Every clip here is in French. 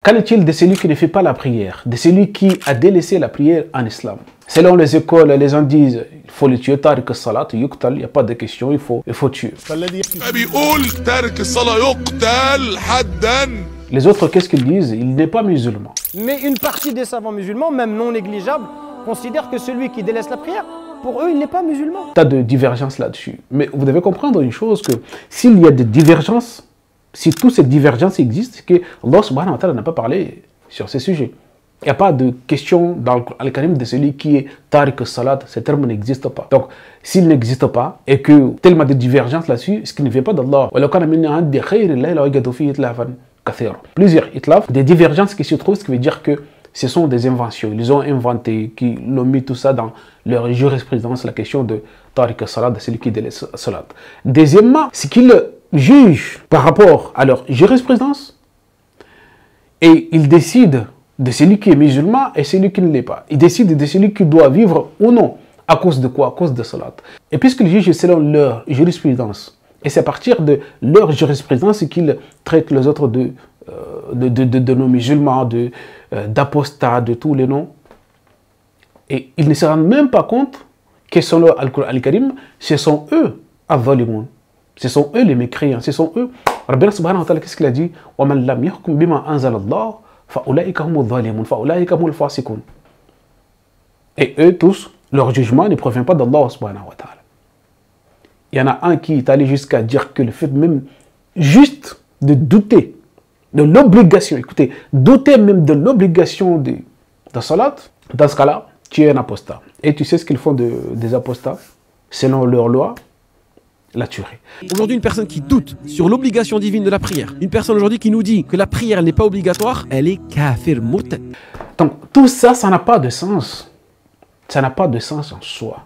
Qu'en est-il de celui qui ne fait pas la prière, de celui qui a délaissé la prière en islam? Selon les écoles, les gens disent il faut le tuer, tariq as-salat, yuqtal, il n'y a pas de question, il faut tuer. Les autres, qu'est-ce qu'ils disent? Il n'est pas musulman. Mais une partie des savants musulmans, même non négligeable, considèrent que celui qui délaisse la prière, pour eux, il n'est pas musulman. Tas de divergences là-dessus. Mais vous devez comprendre une chose, que s'il y a des divergences, si toutes ces divergences existent, c'est que Allah subhanahu wa ta'ala n'a pas parlé sur ces sujets. Il n'y a pas de question dans le Karim de celui qui est tariq salat, ce terme n'existe pas. Donc, s'il n'existe pas, et que tellement de divergences là-dessus, ce qui ne vient pas d'Allah. Plusieurs itlaf, des divergences qui se trouvent, ce qui veut dire que ce sont des inventions. Ils ont inventé, qui l'ont mis tout ça dans leur jurisprudence, la question de tariq salat, de celui qui délaisse salat. Deuxièmement, ce qu'ils jugent par rapport à leur jurisprudence, et ils décident de celui qui est musulman et celui qui ne l'est pas. Ils décident de celui qui doit vivre ou non. À cause de quoi? À cause de salat. Et puisqu'ils jugent selon leur jurisprudence, et c'est à partir de leur jurisprudence qu'ils traitent les autres de non-musulmans, d'apostats, de tous les noms. Et ils ne se rendent même pas compte que selon Al-Karim, ce sont eux, al-zalimoun. Ce sont eux les mécréants, ce sont eux. Rabbi subhanahu wa ta'ala, qu'est-ce qu'il a dit? وَمَنْ لَمْ يَحْكُمْ بِمَا أَنزَلَ اللَّهُ فَأُولَئِكَ هُمُ الظَّالِمُونَ فَأُولَئِكَ هُمُ الْفَاسِقُونَ. Et eux tous, leur jugement ne provient pas d'Allah subhanahu wa ta'ala. Il y en a un qui est allé jusqu'à dire que le fait même juste de douter de l'obligation, écoutez, douter même de l'obligation de salat, dans ce cas-là, tu es un apostat. Et tu sais ce qu'ils font des apostats? Selon leur loi, la tuerie. Aujourd'hui, une personne qui doute sur l'obligation divine de la prière, une personne aujourd'hui qui nous dit que la prière n'est pas obligatoire, elle est kafir murtad. Donc tout ça, ça n'a pas de sens. Ça n'a pas de sens en soi.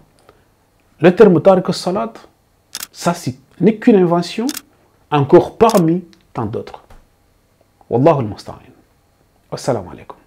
Le terme tariq as-salat, ça n'est qu'une invention, encore parmi tant d'autres. Wallahu al-musta'in. Wassalamu alaikum.